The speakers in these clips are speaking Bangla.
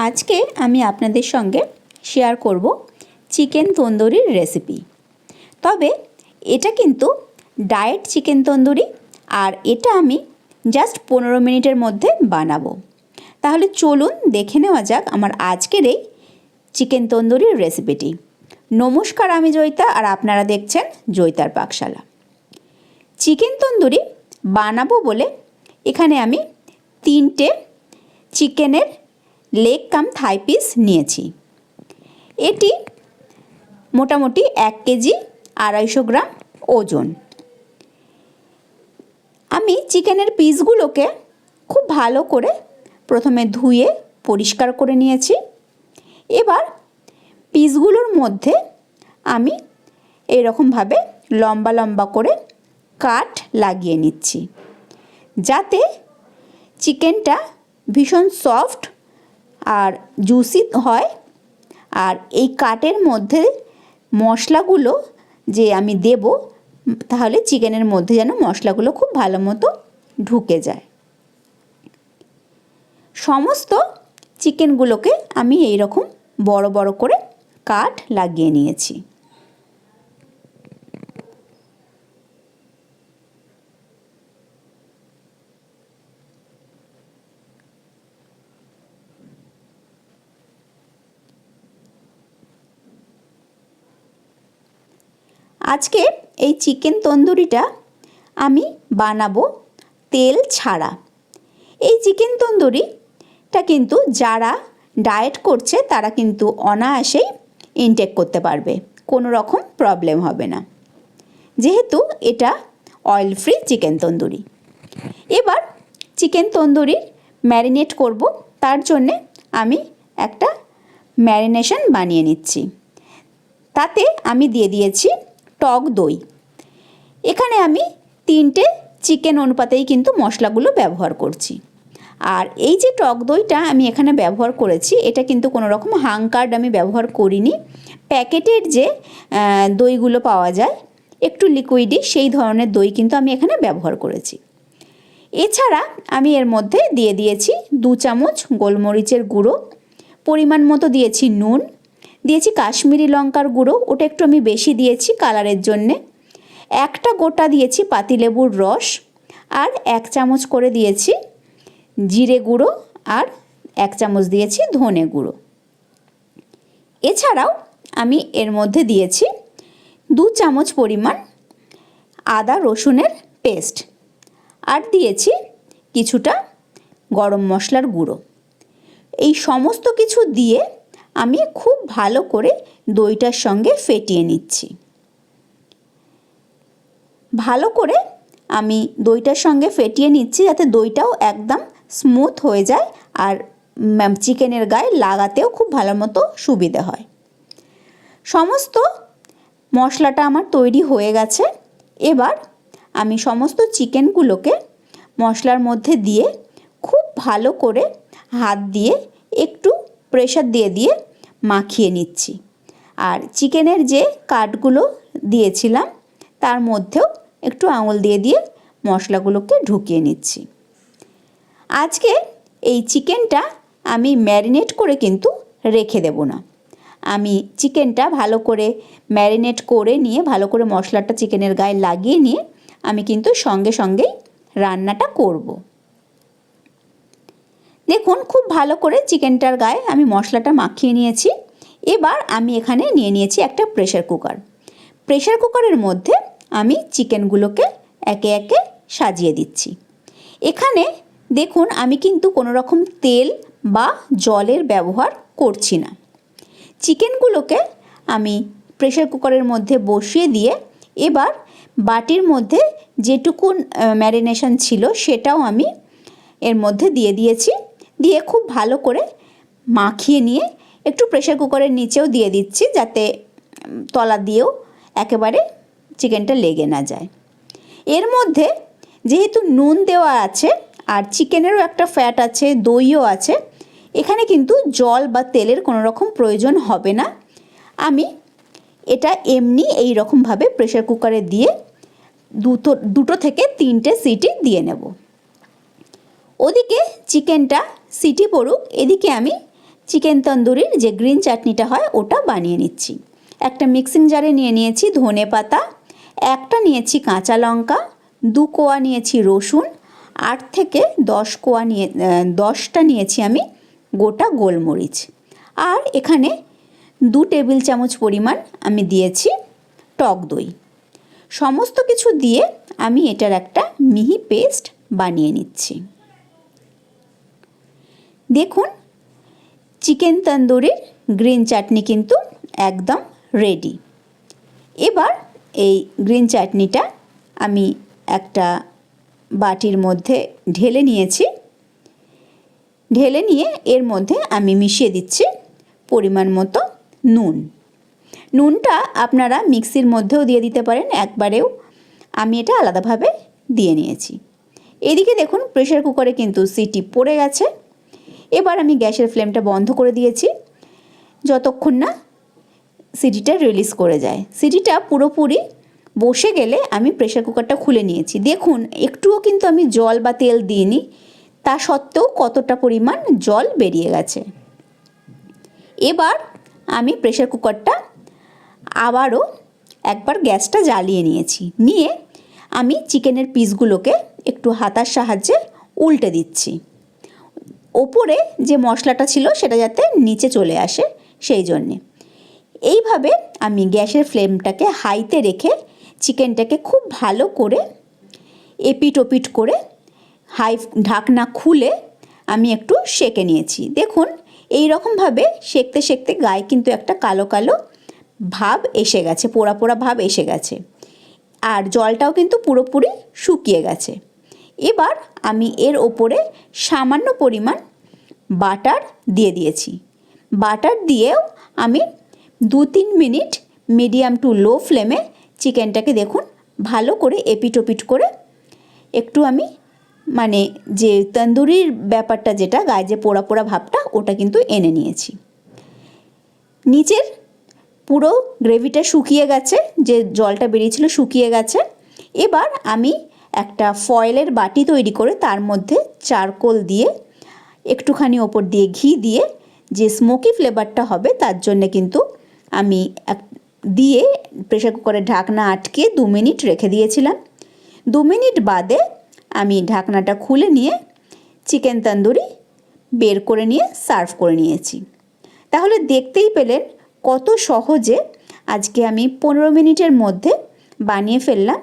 আজকে আমি আপনাদের সঙ্গে শেয়ার করব চিকেন তন্দুরির রেসিপি। তবে এটা কিন্তু ডায়েট চিকেন তন্দুরি, আর এটা আমি জাস্ট 15 মিনিটের মধ্যে বানাবো। তাহলে চলুন দেখে নেওয়া যাক আমার আজকের এই চিকেন তন্দুরির রেসিপিটি। নমস্কার, আমি জয়িতা, আর আপনারা দেখছেন জয়িতার পাকশালা। চিকেন তন্দুরি বানাবো বলে এখানে আমি 3টে চিকেনের লেগ কাম থাই পিস নিয়েছি। এটি মোটামুটি 1 কেজি 250 গ্রাম ওজন। আমি চিকেনের পিসগুলোকে খুব ভালো করে প্রথমে ধুয়ে পরিষ্কার করে নিয়েছি। এবার পিসগুলোর মধ্যে আমি এরকমভাবে লম্বা লম্বা করে কাট লাগিয়ে নিচ্ছি, যাতে চিকেনটা ভীষণ সফট আর জুসি হয়। আর এই কাটের মধ্যে মশলাগুলো যে আমি দেব, তাহলে চিকেনের মধ্যে যেন মশলাগুলো খুব ভালো মতো ঢুকে যায়। সমস্ত চিকেনগুলোকে আমি এই রকম বড় বড় করে কাট লাগিয়ে নিয়েছি। আজকে এই চিকেন তন্দুরিটা আমি বানাবো তেল ছাড়া। এই চিকেন তন্দুরিটা কিন্তু যারা ডায়েট করছে তারা কিন্তু অনায়াসেই ইনটেক করতে পারবে, কোনো রকম প্রবলেম হবে না, যেহেতু এটা অয়েল ফ্রি চিকেন তন্দুরি। এবার চিকেন তন্দুরির ম্যারিনেট করব, তার জন্যে আমি একটা ম্যারিনেশন বানিয়ে নিচ্ছি। তাতে আমি দিয়ে দিয়েছি টক দই। এখানে আমি 3টে চিকেন অনুপাতেই কিন্তু মশলাগুলো ব্যবহার করছি। আর এই যে টক দইটা আমি এখানে ব্যবহার করেছি, এটা কিন্তু কোনো রকম হাংকার্ড আমি ব্যবহার করিনি। প্যাকেটের যে দইগুলো পাওয়া যায় একটু লিকুইডি, সেই ধরনের দই কিন্তু আমি এখানে ব্যবহার করেছি। এছাড়া আমি এর মধ্যে দিয়ে দিয়েছি 2 চামচ গোলমরিচের গুঁড়ো, পরিমাণ মতো দিয়েছি নুন, দিয়েছি কাশ্মীরি লঙ্কার গুঁড়ো, ওটা একটু আমি বেশি দিয়েছি কালারের জন্যে। একটা গোটা দিয়েছি পাতিলেবুর রস, আর 1 চামচ করে দিয়েছি জিরে গুঁড়ো, আর 1 চামচ দিয়েছি ধনে গুঁড়ো। এছাড়াও আমি এর মধ্যে দিয়েছি 2 চামচ পরিমাণ আদা রসুনের পেস্ট, আর দিয়েছি কিছুটা গরম মশলার গুঁড়ো। এই সমস্ত কিছু দিয়ে আমি খুব ভালো করে দইটার সঙ্গে ফেটিয়ে নিচ্ছি। ভালো করে আমি দইটার সঙ্গে ফেটিয়ে নিচ্ছি, যাতে দইটাও একদম স্মুথ হয়ে যায় আর চিকেনের গায়ে লাগাতেও খুব ভালো মতো সুবিধে হয়। সমস্ত মশলাটা আমার তৈরি হয়ে গেছে। এবার আমি সমস্ত চিকেনগুলোকে মশলার মধ্যে দিয়ে খুব ভালো করে হাত দিয়ে একটু প্রেসার দিয়ে দিয়ে মাখিয়ে নিচ্ছি। আর চিকেনের যে কাটগুলো দিয়েছিলাম তার মধ্যেও একটু আঙুল দিয়ে দিয়ে মশলাগুলোকে ঢুকিয়ে নিচ্ছি। আজকে এই চিকেনটা আমি ম্যারিনেট করে কিন্তু রেখে দেব না। আমি চিকেনটা ভালো করে ম্যারিনেট করে নিয়ে, ভালো করে মশলাটা চিকেনের গায়ে লাগিয়ে নিয়ে আমি কিন্তু সঙ্গে সঙ্গেই রান্নাটা করব। দেখুন, খুব ভালো করে চিকেনটার গায়ে আমি মশলাটা মাখিয়ে নিয়েছি। এবার আমি এখানে নিয়ে নিয়েছি একটা প্রেসার কুকার। প্রেসার কুকারের মধ্যে আমি চিকেনগুলোকে একে একে সাজিয়ে দিচ্ছি। এখানে দেখুন, আমি কিন্তু কোনো রকম তেল বা জলের ব্যবহার করছি না। চিকেনগুলোকে আমি প্রেসার কুকারের মধ্যে বসিয়ে দিয়ে এবার বাটির মধ্যে যেটুকু ম্যারিনেশন ছিল সেটাও আমি এর মধ্যে দিয়ে দিয়েছি। দিয়ে খুব ভালো করে মাখিয়ে নিয়ে একটু প্রেসার কুকারের নিচেও দিয়ে দিচ্ছি, যাতে তলা দিয়েও একেবারে চিকেনটা লেগে না যায়। এর মধ্যে যেহেতু নুন দেওয়া আছে আর চিকেনেরও একটা ফ্যাট আছে, দইও আছে, এখানে কিন্তু জল বা তেলের কোনো রকম প্রয়োজন হবে না। আমি এটা এমনি এই রকমভাবে প্রেসার কুকারে দিয়ে দুটো থেকে 3টে সিটি দিয়ে নেব। ওদিকে চিকেনটা সিটি পড়ুক, এদিকে আমি চিকেন তন্দুরির যে গ্রিন চাটনিটা হয় ওটা বানিয়ে নিচ্ছি। একটা মিক্সিং জারে নিয়ে নিয়েছি ধনে পাতা, একটা নিয়েছি কাঁচা লঙ্কা, 2 কোয়া নিয়েছি রসুন, 8 থেকে 10টা নিয়েছি আমি গোটা গোলমরিচ। আর এখানে 2 টেবিল চামচ পরিমাণ আমি দিয়েছি টক দই। সমস্ত কিছু দিয়ে আমি এটার একটা মিহি পেস্ট বানিয়ে নিচ্ছি। দেখুন চিকেন তন্দুরির গ্রিন চাটনি কিন্তু একদম রেডি। এবার এই গ্রিন চাটনিটা আমি একটা বাটির মধ্যে ঢেলে নিয়েছি। ঢেলে নিয়ে এর মধ্যে আমি মিশিয়ে দিচ্ছি পরিমাণ মতো নুন। নুনটা আপনারা মিক্সির মধ্যেও দিয়ে দিতে পারেন একবারেও, আমি এটা আলাদাভাবে দিয়ে নিয়েছি। এদিকে দেখুন প্রেসার কুকারে কিন্তু সিটি পড়ে গেছে। এবার আমি গ্যাসের ফ্লেমটা বন্ধ করে দিয়েছি যতক্ষণ না সিটিটা রিলিজ করে যায়। সিটিটা পুরোপুরি বসে গেলে আমি প্রেসার কুকারটা খুলে নিয়েছি। দেখুন একটুও কিন্তু আমি জল বা তেল দিইনি, তা সত্ত্বেও কতটা পরিমাণ জল বেরিয়ে গেছে। এবার আমি প্রেসার কুকারটা আবারও একবার গ্যাসটা জ্বালিয়ে নিয়েছি। নিয়ে আমি চিকেনের পিসগুলোকে একটু হাতার সাহায্যে উল্টে দিচ্ছি। ওপরে যে মশলাটা ছিল সেটা যাতে নিচে চলে আসে সেই জন্যে। এইভাবে আমি গ্যাসের ফ্লেমটাকে হাইতে রেখে চিকেনটাকে খুব ভালো করে এপিট ওপিট করে ঢাকনা খুলে আমি একটু সেঁকে নিয়েছি। দেখুন এই রকমভাবে সেঁকতে সেঁকতে গায়ে কিন্তু একটা কালো কালো ভাব এসে গেছে, পোড়া পোড়া ভাব এসে গেছে, আর জলটাও কিন্তু পুরোপুরি শুকিয়ে গেছে। এবার আমি এর ওপরে সামান্য পরিমাণ বাটার দিয়ে দিয়েছি। বাটার দিয়েও আমি 2-3 মিনিট মিডিয়াম টু লো ফ্লেমে চিকেনটাকে দেখুন ভালো করে এপিট ওপিট করে একটু আমি মানে যে তন্দুরির ব্যাপারটা যেটা গায়ে যে পোড়া পোড়া ভাবটা ওটা কিন্তু এনে নিয়েছি। নিচের পুরো গ্রেভিটা শুকিয়ে গেছে, যে জলটা বেরিয়েছিল শুকিয়ে গেছে। এবার আমি একটা ফয়েলের বাটি তৈরি করে তার মধ্যে চারকোল দিয়ে একটুখানি ওপর দিয়ে ঘি দিয়ে যে স্মোকি ফ্লেভারটা হবে তার জন্যে কিন্তু আমি দিয়ে প্রেসার কুকারের ঢাকনা আটকে 2 মিনিট রেখে দিয়েছিলাম। 2 মিনিট বাদে আমি ঢাকনাটা খুলে নিয়ে চিকেন তন্দুরি বের করে নিয়ে সার্ভ করে নিয়েছি। তাহলে দেখতেই পেলেন কত সহজে আজকে আমি 15 মিনিটের মধ্যে বানিয়ে ফেললাম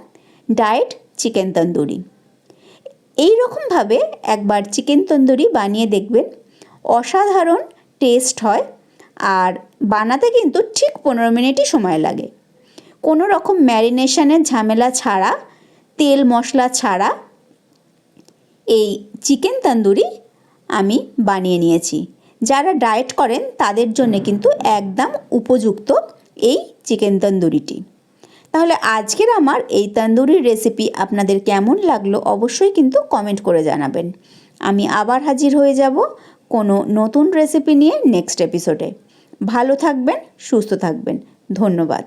ডায়েট চিকেন তন্দুরি। এই রকমভাবে একবার চিকেন তন্দুরি বানিয়ে দেখবেন, অসাধারণ টেস্ট হয়। আর বানাতে কিন্তু ঠিক 15 মিনিটই সময় লাগে। কোনো রকম ম্যারিনেশনের ঝামেলা ছাড়া, তেল মশলা ছাড়া এই চিকেন তন্দুরি আমি বানিয়ে নিয়েছি। যারা ডায়েট করেন তাদের জন্য কিন্তু একদম উপযুক্ত এই চিকেন তন্দুরিটি। তাহলে আজকের আমার এই তন্দুরির রেসিপি আপনাদের কেমন লাগলো অবশ্যই কিন্তু কমেন্ট করে জানাবেন। আমি আবার হাজির হয়ে যাব কোনো নতুন রেসিপি নিয়ে নেক্সট এপিসোডে। ভালো থাকবেন, সুস্থ থাকবেন। ধন্যবাদ।